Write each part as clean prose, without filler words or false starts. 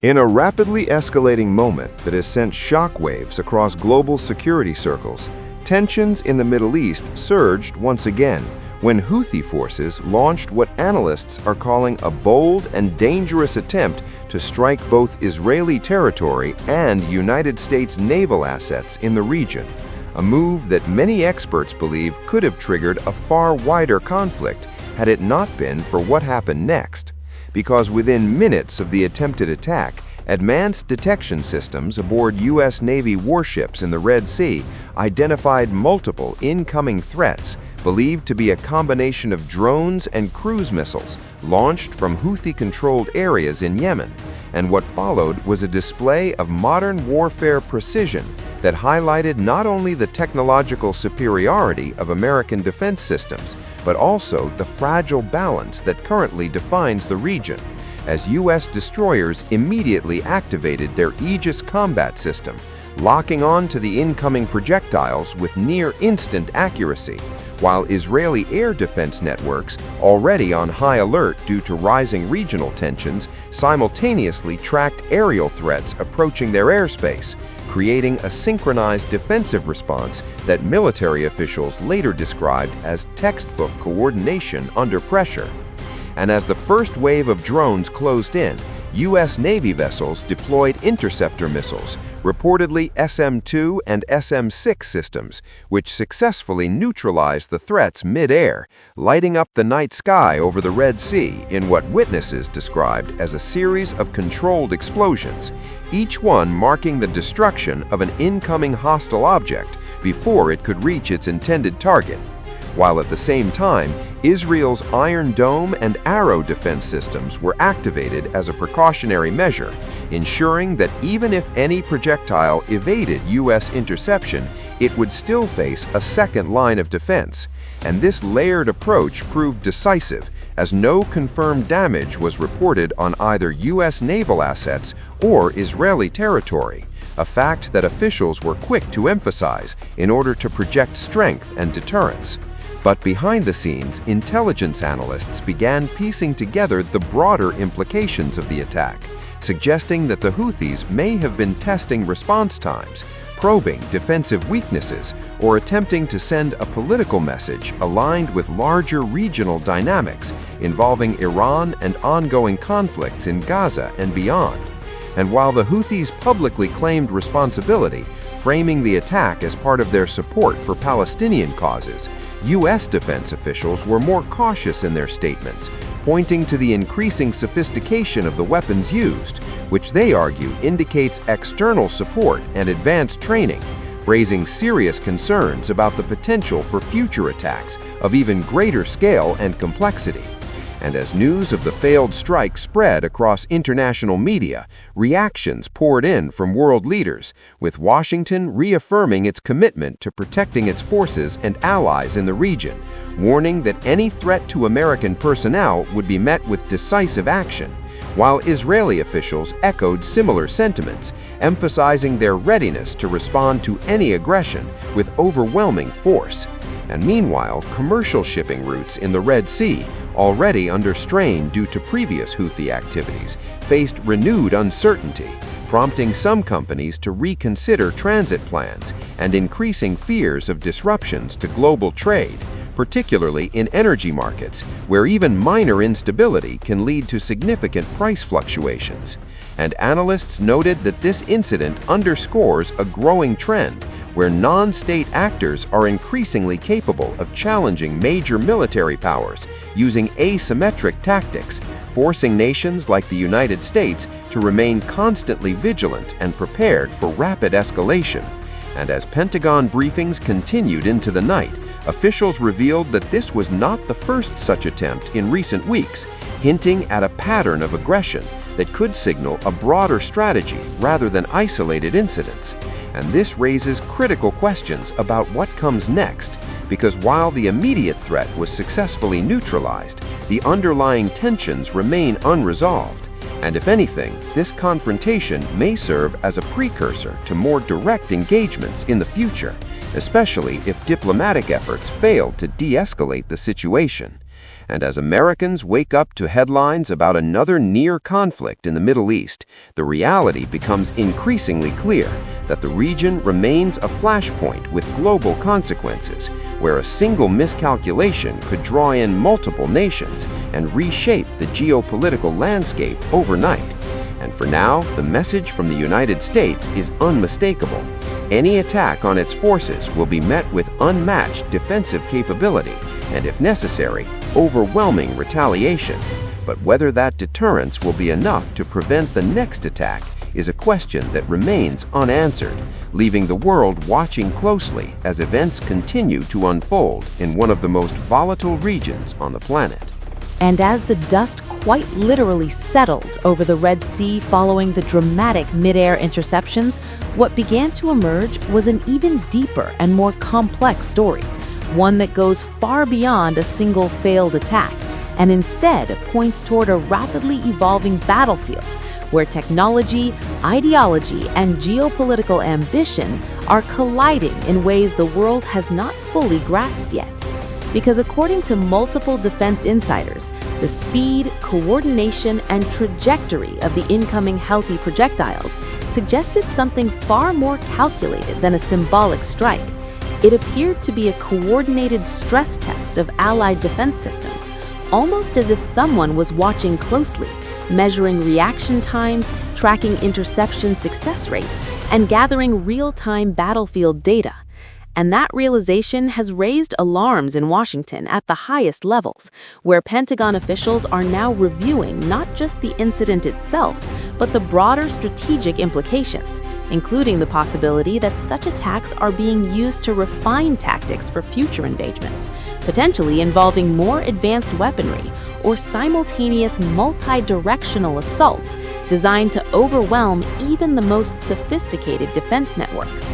In a rapidly escalating moment that has sent shockwaves across global security circles, tensions in the Middle East surged once again when Houthi forces launched what analysts are calling a bold and dangerous attempt to strike both Israeli territory and United States naval assets in the region, a move that many experts believe could have triggered a far wider conflict had it not been for what happened next. Because within minutes of the attempted attack, advanced detection systems aboard U.S. Navy warships in the Red Sea identified multiple incoming threats believed to be a combination of drones and cruise missiles launched from Houthi-controlled areas in Yemen, and what followed was a display of modern warfare precision that highlighted not only the technological superiority of American defense systems, but also the fragile balance that currently defines the region, as U.S. destroyers immediately activated their Aegis combat system, locking on to the incoming projectiles with near-instant accuracy, while Israeli air defense networks, already on high alert due to rising regional tensions, simultaneously tracked aerial threats approaching their airspace, creating a synchronized defensive response that military officials later described as textbook coordination under pressure. And as the first wave of drones closed in, U.S. Navy vessels deployed interceptor missiles, reportedly SM-2 and SM-6 systems, which successfully neutralized the threats mid-air, lighting up the night sky over the Red Sea in what witnesses described as a series of controlled explosions, each one marking the destruction of an incoming hostile object before it could reach its intended target. While at the same time, Israel's Iron Dome and Arrow defense systems were activated as a precautionary measure, ensuring that even if any projectile evaded U.S. interception, it would still face a second line of defense. And this layered approach proved decisive, as no confirmed damage was reported on either U.S. naval assets or Israeli territory, a fact that officials were quick to emphasize in order to project strength and deterrence. But behind the scenes, intelligence analysts began piecing together the broader implications of the attack, suggesting that the Houthis may have been testing response times, probing defensive weaknesses, or attempting to send a political message aligned with larger regional dynamics involving Iran and ongoing conflicts in Gaza and beyond. And while the Houthis publicly claimed responsibility, framing the attack as part of their support for Palestinian causes, U.S. defense officials were more cautious in their statements, pointing to the increasing sophistication of the weapons used, which they argue indicates external support and advanced training, raising serious concerns about the potential for future attacks of even greater scale and complexity. And as news of the failed strike spread across international media, reactions poured in from world leaders, with Washington reaffirming its commitment to protecting its forces and allies in the region, warning that any threat to American personnel would be met with decisive action, while Israeli officials echoed similar sentiments, emphasizing their readiness to respond to any aggression with overwhelming force. And meanwhile, commercial shipping routes in the Red Sea, already under strain due to previous Houthi activities, faced renewed uncertainty, prompting some companies to reconsider transit plans and increasing fears of disruptions to global trade, particularly in energy markets, where even minor instability can lead to significant price fluctuations. And analysts noted that this incident underscores a growing trend where non-state actors are increasingly capable of challenging major military powers using asymmetric tactics, forcing nations like the United States to remain constantly vigilant and prepared for rapid escalation. And as Pentagon briefings continued into the night, officials revealed that this was not the first such attempt in recent weeks, hinting at a pattern of aggression that could signal a broader strategy rather than isolated incidents. And this raises critical questions about what comes next, because while the immediate threat was successfully neutralized, the underlying tensions remain unresolved. And if anything, this confrontation may serve as a precursor to more direct engagements in the future, especially if diplomatic efforts fail to de-escalate the situation. And as Americans wake up to headlines about another near conflict in the Middle East, the reality becomes increasingly clear that the region remains a flashpoint with global consequences, where a single miscalculation could draw in multiple nations and reshape the geopolitical landscape overnight. And for now, the message from the United States is unmistakable. Any attack on its forces will be met with unmatched defensive capability and, if necessary, overwhelming retaliation. But whether that deterrence will be enough to prevent the next attack is a question that remains unanswered, leaving the world watching closely as events continue to unfold in one of the most volatile regions on the planet. And as the dust quite literally settled over the Red Sea following the dramatic mid-air interceptions, what began to emerge was an even deeper and more complex story, one that goes far beyond a single failed attack, and instead points toward a rapidly evolving battlefield where technology, ideology, and geopolitical ambition are colliding in ways the world has not fully grasped yet. Because according to multiple defense insiders, the speed, coordination, and trajectory of the incoming Houthi projectiles suggested something far more calculated than a symbolic strike. It appeared to be a coordinated stress test of Allied defense systems, almost as if someone was watching closely, measuring reaction times, tracking interception success rates, and gathering real-time battlefield data. And that realization has raised alarms in Washington at the highest levels, where Pentagon officials are now reviewing not just the incident itself, but the broader strategic implications, including the possibility that such attacks are being used to refine tactics for future engagements, potentially involving more advanced weaponry or simultaneous multi-directional assaults designed to overwhelm even the most sophisticated defense networks.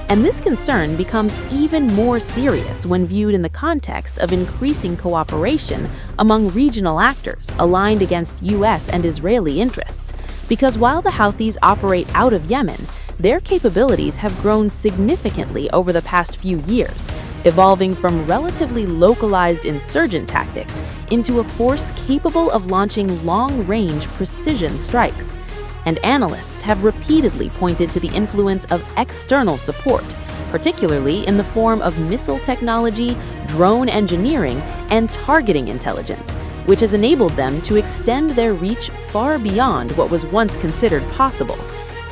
And this concern becomes even more serious when viewed in the context of increasing cooperation among regional actors aligned against U.S. and Israeli interests. Because while the Houthis operate out of Yemen, their capabilities have grown significantly over the past few years, evolving from relatively localized insurgent tactics into a force capable of launching long-range precision strikes. And analysts have repeatedly pointed to the influence of external support, particularly in the form of missile technology, drone engineering, and targeting intelligence, which has enabled them to extend their reach far beyond what was once considered possible.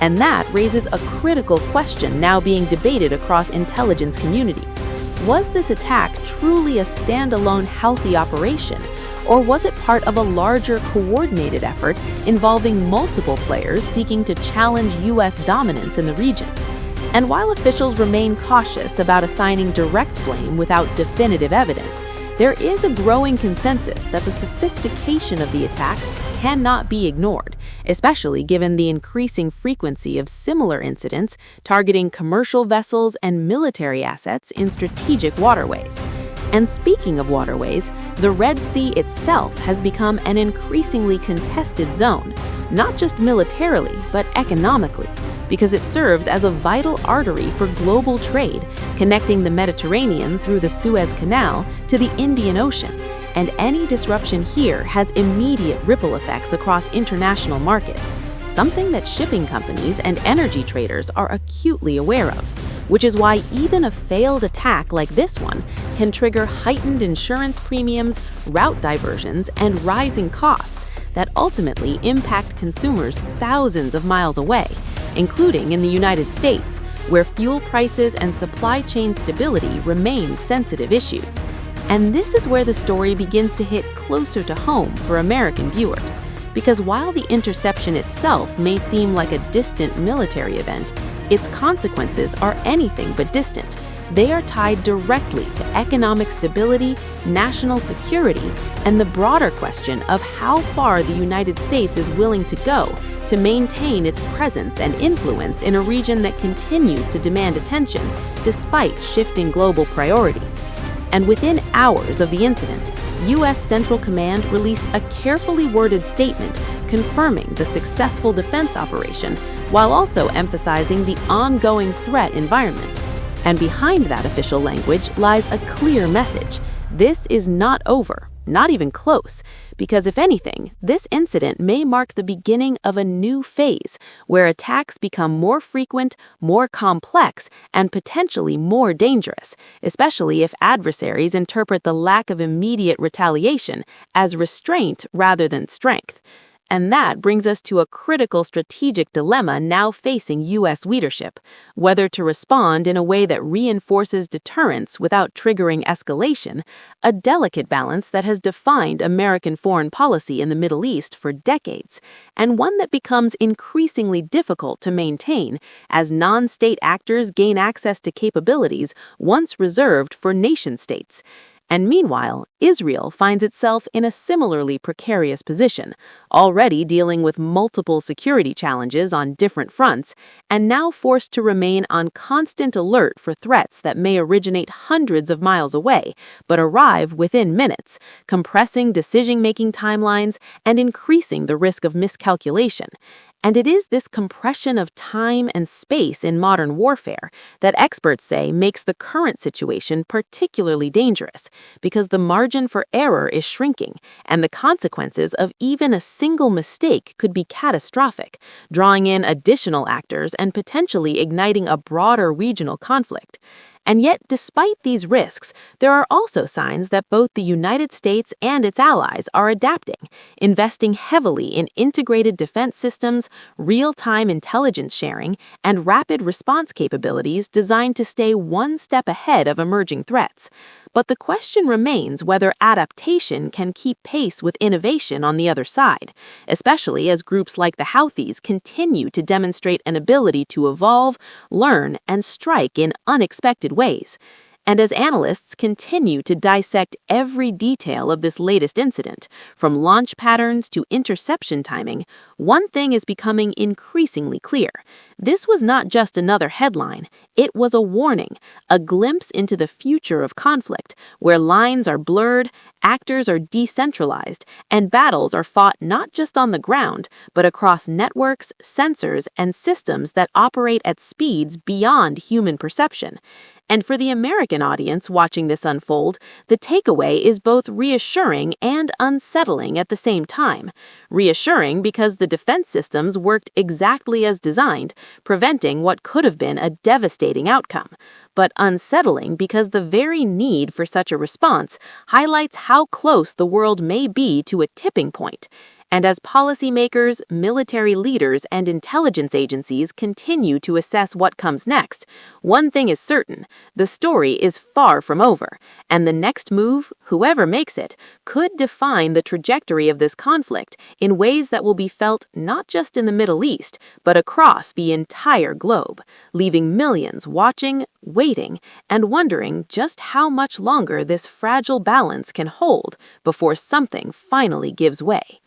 And that raises a critical question now being debated across intelligence communities. Was this attack truly a standalone Houthi operation? Or was it part of a larger coordinated effort involving multiple players seeking to challenge U.S. dominance in the region? And while officials remain cautious about assigning direct blame without definitive evidence, there is a growing consensus that the sophistication of the attack cannot be ignored, especially given the increasing frequency of similar incidents targeting commercial vessels and military assets in strategic waterways. And speaking of waterways, the Red Sea itself has become an increasingly contested zone, not just militarily, but economically, because it serves as a vital artery for global trade, connecting the Mediterranean through the Suez Canal to the Indian Ocean. And any disruption here has immediate ripple effects across international markets, something that shipping companies and energy traders are acutely aware of. Which is why even a failed attack like this one can trigger heightened insurance premiums, route diversions, and rising costs that ultimately impact consumers thousands of miles away, including in the United States, where fuel prices and supply chain stability remain sensitive issues. And this is where the story begins to hit closer to home for American viewers. Because while the interception itself may seem like a distant military event, its consequences are anything but distant. They are tied directly to economic stability, national security, and the broader question of how far the United States is willing to go to maintain its presence and influence in a region that continues to demand attention despite shifting global priorities. And within hours of the incident, U.S. Central Command released a carefully worded statement confirming the successful defense operation, while also emphasizing the ongoing threat environment. And behind that official language lies a clear message: this is not over. Not even close, because if anything, this incident may mark the beginning of a new phase where attacks become more frequent, more complex, and potentially more dangerous, especially if adversaries interpret the lack of immediate retaliation as restraint rather than strength. And that brings us to a critical strategic dilemma now facing U.S. leadership: whether to respond in a way that reinforces deterrence without triggering escalation, a delicate balance that has defined American foreign policy in the Middle East for decades, and one that becomes increasingly difficult to maintain as non-state actors gain access to capabilities once reserved for nation-states. And meanwhile, Israel finds itself in a similarly precarious position, already dealing with multiple security challenges on different fronts, and now forced to remain on constant alert for threats that may originate hundreds of miles away, but arrive within minutes, compressing decision-making timelines and increasing the risk of miscalculation. And it is this compression of time and space in modern warfare that experts say makes the current situation particularly dangerous, because the margin for error is shrinking, and the consequences of even a single mistake could be catastrophic, drawing in additional actors and potentially igniting a broader regional conflict. And yet, despite these risks, there are also signs that both the United States and its allies are adapting, investing heavily in integrated defense systems, real-time intelligence sharing, and rapid response capabilities designed to stay one step ahead of emerging threats. But the question remains whether adaptation can keep pace with innovation on the other side, especially as groups like the Houthis continue to demonstrate an ability to evolve, learn, and strike in unexpected ways. And as analysts continue to dissect every detail of this latest incident, from launch patterns to interception timing, one thing is becoming increasingly clear. This was not just another headline. It was a warning, a glimpse into the future of conflict, where lines are blurred, actors are decentralized, and battles are fought not just on the ground, but across networks, sensors, and systems that operate at speeds beyond human perception. And for the American audience watching this unfold, the takeaway is both reassuring and unsettling at the same time. Reassuring because the defense systems worked exactly as designed, preventing what could have been a devastating outcome. But unsettling because the very need for such a response highlights how close the world may be to a tipping point. And as policymakers, military leaders, and intelligence agencies continue to assess what comes next, one thing is certain: the story is far from over, and the next move, whoever makes it, could define the trajectory of this conflict in ways that will be felt not just in the Middle East, but across the entire globe, leaving millions watching, waiting, and wondering just how much longer this fragile balance can hold before something finally gives way.